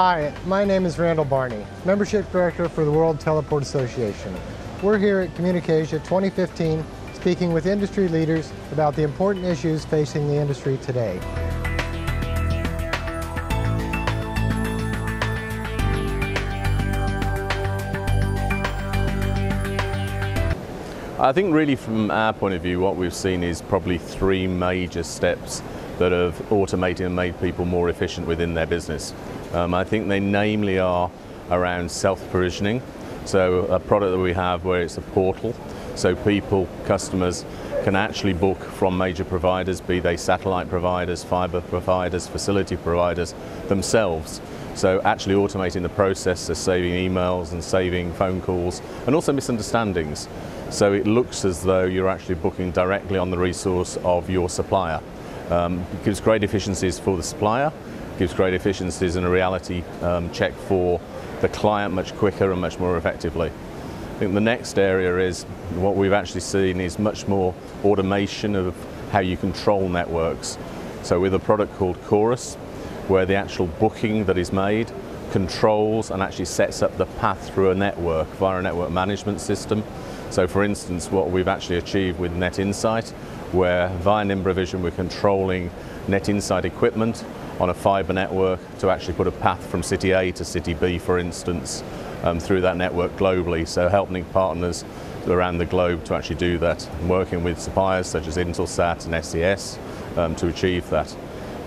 Hi, my name is Randall Barney, Membership Director for the World Teleport Association. We're here at CommunicAsia 2015 speaking with industry leaders about the important issues facing the industry today. I think really from our point of view what we've seen is probably three major steps that have automated and made people more efficient within their business. I think they namely are around self-provisioning, so a product that we have where it's a portal, so people, customers can actually book from major providers, be they satellite providers, fiber providers, facility providers themselves. So actually automating the process of saving emails and saving phone calls and also misunderstandings. So it looks as though you're actually booking directly on the resource of your supplier. It gives great efficiencies for the supplier, gives great efficiencies and a reality check for the client much quicker and much more effectively. I think the next area is what we've actually seen is much more automation of how you control networks. So with a product called Chorus, where the actual booking that is made controls and actually sets up the path through a network via a network management system. So for instance, what we've actually achieved with Net Insight, where via Nimbravision we're controlling Net Insight equipment on a fiber network to actually put a path from city A to city B, for instance, through that network globally. So helping partners around the globe to actually do that, and working with suppliers such as Intelsat and SES to achieve that.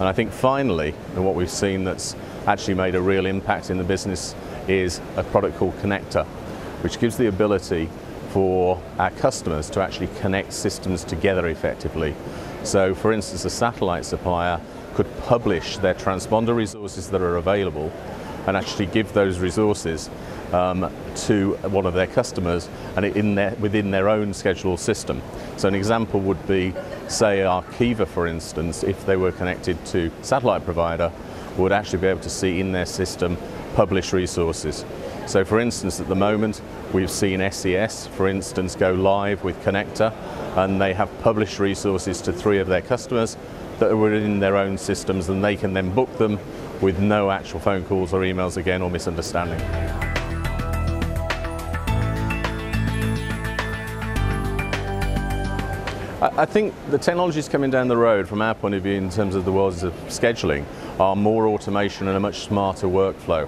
And I think finally, and what we've seen that's actually made a real impact in the business is a product called Connector, which gives the ability for our customers to actually connect systems together effectively. So for instance, a satellite supplier could publish their transponder resources that are available and actually give those resources to one of their customers and within their own schedule system. So an example would be, say, Arqiva, for instance, if they were connected to a satellite provider, would actually be able to see in their system publish resources. So for instance, at the moment, we've seen SES, for instance, go live with Connector, and they have published resources to 3 of their customers that are within their own systems, and they can then book them with no actual phone calls or emails again or misunderstanding. I think the technologies coming down the road from our point of view in terms of the worlds of scheduling are more automation and a much smarter workflow,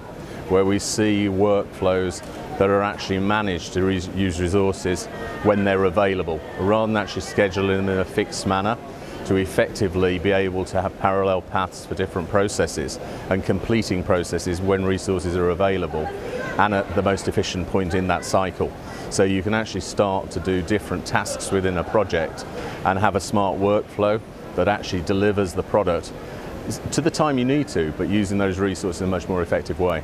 where we see workflows that are actually managed to use resources when they're available, rather than actually scheduling in a fixed manner, to effectively be able to have parallel paths for different processes and completing processes when resources are available and at the most efficient point in that cycle. So you can actually start to do different tasks within a project and have a smart workflow that actually delivers the product to the time you need to, but using those resources in a much more effective way.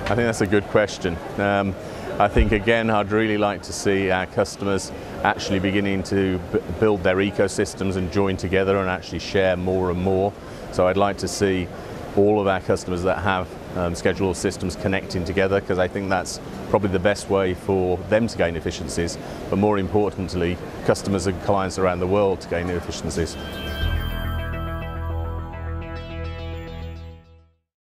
I think that's a good question. I think again I'd really like to see our customers actually beginning to build their ecosystems and join together and actually share more and more. So I'd like to see all of our customers that have schedule systems connecting together, because I think that's probably the best way for them to gain efficiencies, but more importantly customers and clients around the world to gain efficiencies.